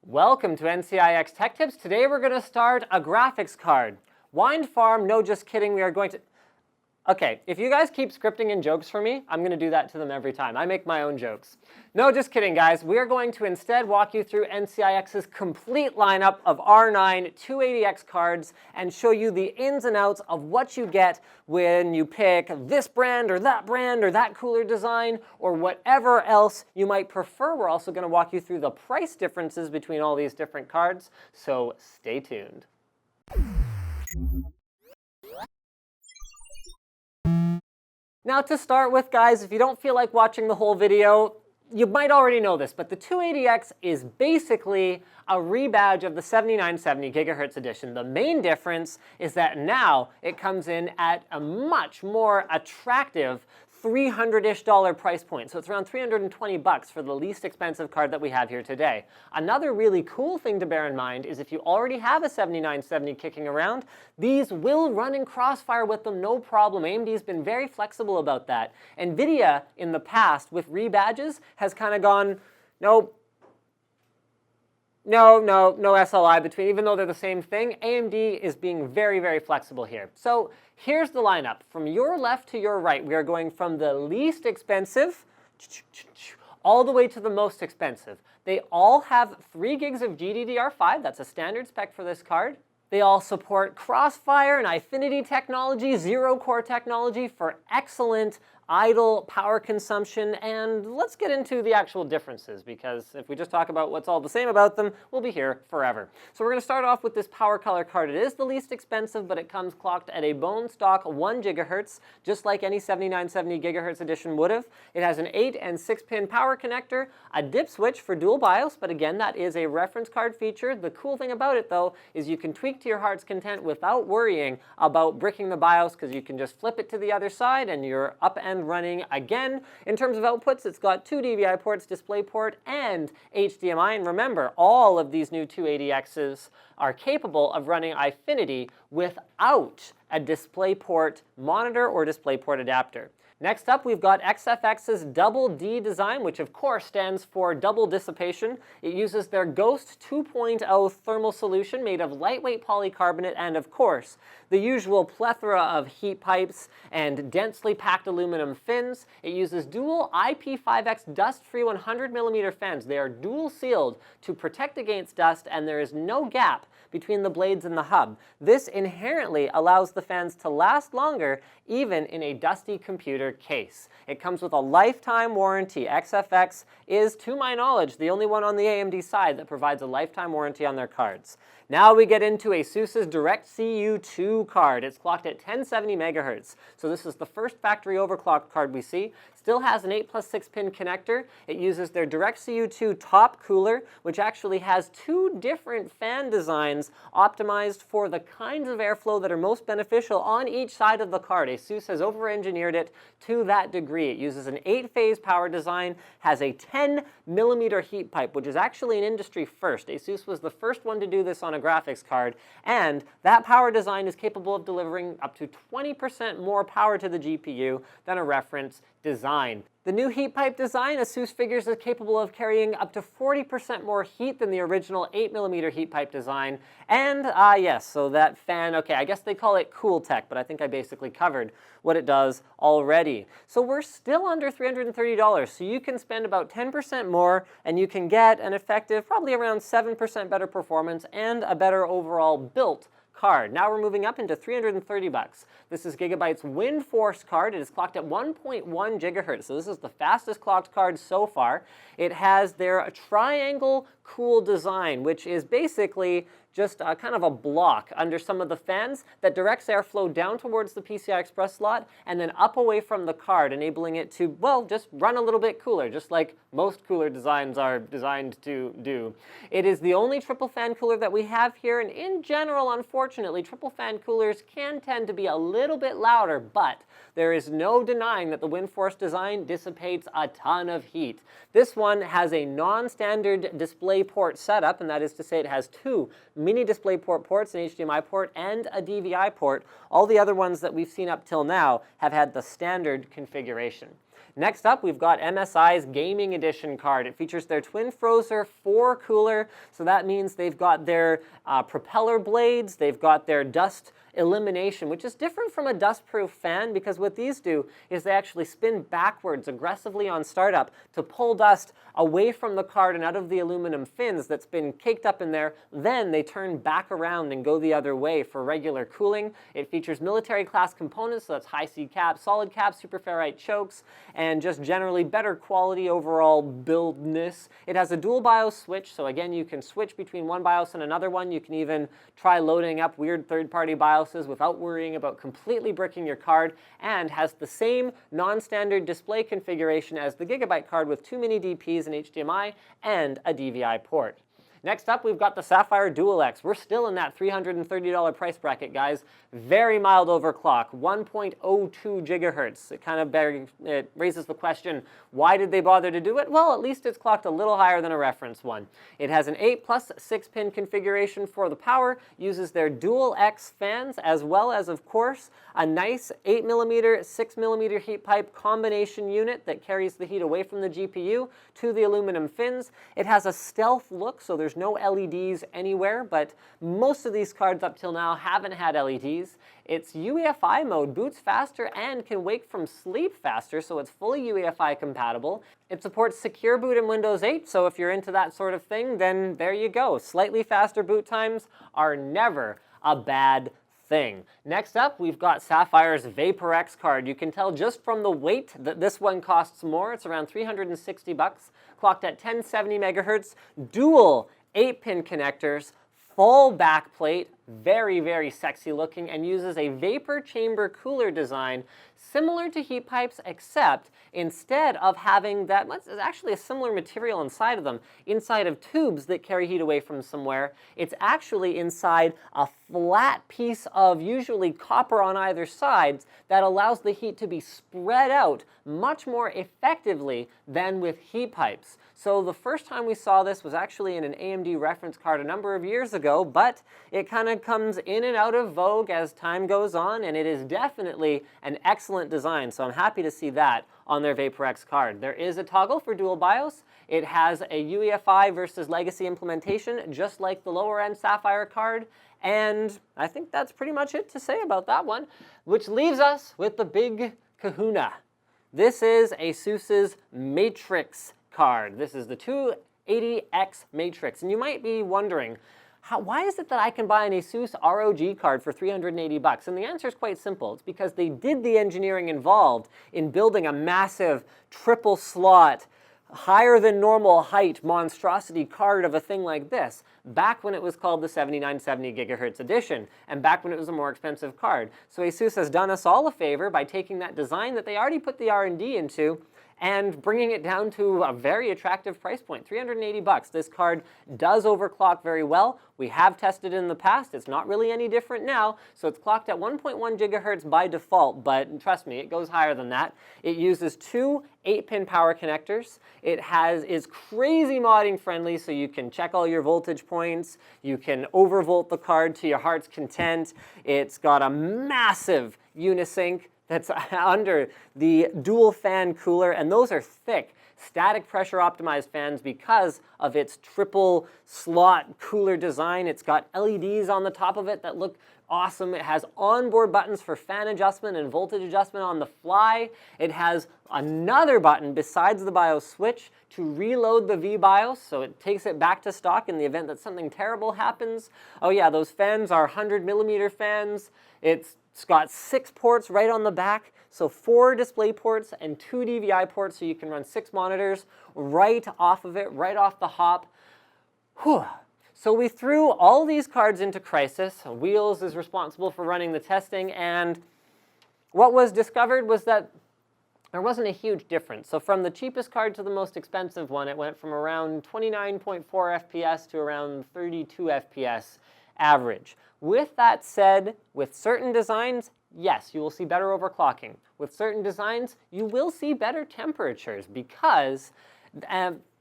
Welcome to NCIX Tech Tips. Today we're going to start a graphics card. Wind farm, no just kidding, we are going to... Okay, if you guys keep scripting in jokes for me, I'm going to do that to them every time. I make my own jokes. No, just kidding, guys. We are going to instead walk you through NCIX's complete lineup of R9 280X cards and show you the ins and outs of what you get when you pick this brand or that cooler design or whatever else you might prefer. We're also going to walk you through the price differences between all these different cards, so stay tuned. Now to start with, guys, if you don't feel like watching the whole video, you might already know this, but the 280X is basically a rebadge of the 7970 GHz edition. The main difference is that now it comes in at a much more attractive $300-ish price point. So it's around 320 bucks for the least expensive card that we have here today. Another really cool thing to bear in mind is if you already have a 7970 kicking around, these will run in crossfire with them, no problem. AMD's been very flexible about that. NVIDIA in the past with rebadges has kind of gone, no SLI between, even though they're the same thing. AMD is being very, very flexible here. So here's the lineup. From your left to your right, we are going from the least expensive all the way to the most expensive. They all have 3 gigs of GDDR5. That's a standard spec for this card. They all support crossfire and Eyefinity technology, zero-core technology for excellent idle power consumption, and let's get into the actual differences, because if we just talk about what's all the same about them, we'll be here forever. So we're going to start off with this PowerColor card. It is the least expensive, but it comes clocked at a bone stock 1 GHz, just like any 7970 GHz edition would have. It has an 8 and 6-pin power connector, a dip switch for dual BIOS, but again, that is a reference card feature. The cool thing about it, though, is you can tweak to your heart's content without worrying about bricking the BIOS, because you can just flip it to the other side and you're up and running again. In terms of outputs, it's got 2 DVI ports, DisplayPort, and HDMI. And remember, all of these new 280Xs are capable of running Eyefinity without a DisplayPort monitor or DisplayPort adapter. Next up, we've got XFX's Double D design, which of course stands for double dissipation. It uses their Ghost 2.0 thermal solution made of lightweight polycarbonate and, of course, the usual plethora of heat pipes and densely packed aluminum fins. It uses dual IP5X dust-free 100mm fans. They are dual sealed to protect against dust, and there is no gap between the blades and the hub. This inherently allows the fans to last longer, even in a dusty computer case. It comes with a lifetime warranty. XFX is, to my knowledge, the only one on the AMD side that provides a lifetime warranty on their cards. Now we get into ASUS's DirectCu 2 card. It's clocked at 1070 megahertz. So this is the first factory overclocked card we see. Still has an 8+6-pin connector. It uses their DirectCu 2 top cooler, which actually has 2 different fan designs optimized for the kinds of airflow that are most beneficial on each side of the card. ASUS has over-engineered it to that degree. It uses an 8-phase power design, has a 10mm heat pipe, which is actually an industry first. ASUS was the first one to do this on a graphics card, and that power design is capable of delivering up to 20% more power to the GPU than a reference design. The new heat pipe design, ASUS figures, is capable of carrying up to 40% more heat than the original 8mm heat pipe design. And, yes, so that fan, okay, I guess they call it Cool Tech, but I think I basically covered what it does already. So we're still under $330, so you can spend about 10% more, and you can get an effective, probably around 7% better performance and a better overall built card. Now we're moving up into 330 bucks. This is Gigabyte's Windforce card. It is clocked at 1.1 gigahertz, so this is the fastest clocked card so far. It has their triangle cool design, which is basically just kind of a block under some of the fans that directs airflow down towards the PCI Express slot and then up away from the card, enabling it to, well, just run a little bit cooler, just like most cooler designs are designed to do. It is the only triple fan cooler that we have here, and in general, unfortunately, triple fan coolers can tend to be a little bit louder, but there is no denying that the Windforce design dissipates a ton of heat. This one has a non-standard DisplayPort setup, and that is to say it has 2 mini DisplayPort ports, an HDMI port, and a DVI port. All the other ones that we've seen up till now have had the standard configuration. Next up, we've got MSI's Gaming Edition card. It features their Twin Frozer 4 cooler, so that means they've got their propeller blades, they've got their dust elimination, which is different from a dust-proof fan, because what these do is they actually spin backwards aggressively on startup to pull dust away from the card and out of the aluminum fins that's been caked up in there. Then they turn back around and go the other way for regular cooling. It features military-class components, so that's high-C caps, solid caps, super ferrite chokes, and just generally better quality overall buildness. It has a dual BIOS switch, so again, you can switch between one BIOS and another one. You can even try loading up weird third-party BIOS without worrying about completely bricking your card, and has the same non-standard display configuration as the Gigabyte card with 2 mini DPs, an HDMI, and a DVI port. Next up, we've got the Sapphire Dual X. We're still in that $330 price bracket, guys. Very mild overclock, 1.02 gigahertz. It raises the question, why did they bother to do it? Well, at least it's clocked a little higher than a reference one. It has an 8 plus 6-pin configuration for the power, uses their Dual X fans, as well as, of course, a nice 8mm, 6mm heat pipe combination unit that carries the heat away from the GPU to the aluminum fins. It has a stealth look, so there's no LEDs anywhere, but most of these cards up till now haven't had LEDs. It's UEFI mode, boots faster, and can wake from sleep faster, so it's fully UEFI compatible. It supports secure boot in Windows 8, so if you're into that sort of thing, then there you go. Slightly faster boot times are never a bad thing. Next up, we've got Sapphire's VaporX card. You can tell just from the weight that this one costs more. It's around 360 bucks, clocked at 1070 megahertz, dual 8-pin connectors, full back plate, very, very sexy looking, and uses a vapor chamber cooler design similar to heat pipes, except instead of having that, it's actually a similar material inside of them, inside of tubes that carry heat away from somewhere, it's actually inside a flat piece of usually copper on either side that allows the heat to be spread out much more effectively than with heat pipes. So the first time we saw this was actually in an AMD reference card a number of years ago, but it kind of comes in and out of vogue as time goes on, and it is definitely an excellent design, so I'm happy to see that on their VaporX card. There is a toggle for dual BIOS. It has a UEFI versus legacy implementation, just like the lower-end Sapphire card, and I think that's pretty much it to say about that one, which leaves us with the big kahuna. This is ASUS's Matrix card. This is the 280X Matrix, and you might be wondering, why is it that I can buy an ASUS ROG card for 380 bucks? And the answer is quite simple. It's because they did the engineering involved in building a massive triple slot, higher than normal height monstrosity card of a thing like this back when it was called the 7970 gigahertz edition, and back when it was a more expensive card. So ASUS has done us all a favor by taking that design that they already put the R&D into and bringing it down to a very attractive price point, 380 bucks. This card does overclock very well. We have tested it in the past. It's not really any different now, so it's clocked at 1.1 gigahertz by default, but trust me, it goes higher than that. It uses 2 8-pin power connectors. It is crazy modding friendly, so you can check all your voltage points. You can overvolt the card to your heart's content. It's got a massive unisync that's under the dual fan cooler, and those are thick, static pressure optimized fans because of its triple slot cooler design. It's got LEDs on the top of it that look awesome. It has onboard buttons for fan adjustment and voltage adjustment on the fly. It has another button besides the BIOS switch to reload the VBIOS, so it takes it back to stock in the event that something terrible happens. Oh yeah, those fans are 100mm fans. It's got 6 ports right on the back, so 4 display ports and 2 DVI ports, so you can run 6 monitors right off of it, right off the hop. Whew. So we threw all these cards into Crisis. Wheels is responsible for running the testing, and what was discovered was that there wasn't a huge difference. So from the cheapest card to the most expensive one, it went from around 29.4 FPS to around 32 FPS average. With that said, with certain designs, yes, you will see better overclocking. With certain designs, you will see better temperatures because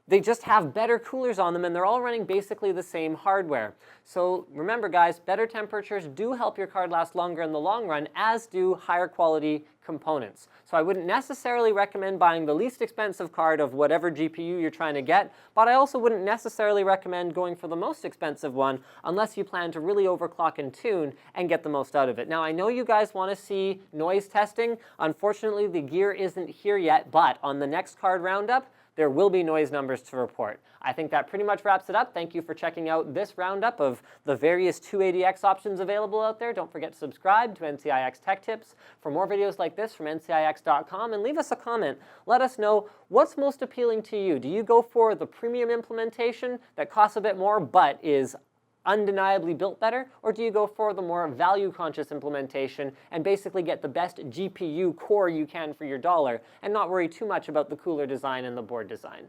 They just have better coolers on them, and they're all running basically the same hardware. So remember, guys, better temperatures do help your card last longer in the long run, as do higher quality components. So I wouldn't necessarily recommend buying the least expensive card of whatever GPU you're trying to get, but I also wouldn't necessarily recommend going for the most expensive one unless you plan to really overclock and tune and get the most out of it. Now, I know you guys want to see noise testing. Unfortunately, the gear isn't here yet, but on the next card roundup, there will be noise numbers to report. I think that pretty much wraps it up. Thank you for checking out this roundup of the various 280X options available out there. Don't forget to subscribe to NCIX Tech Tips for more videos like this from ncix.com, and leave us a comment. Let us know what's most appealing to you. Do you go for the premium implementation that costs a bit more but is undeniably built better, or do you go for the more value-conscious implementation and basically get the best GPU core you can for your dollar and not worry too much about the cooler design and the board design?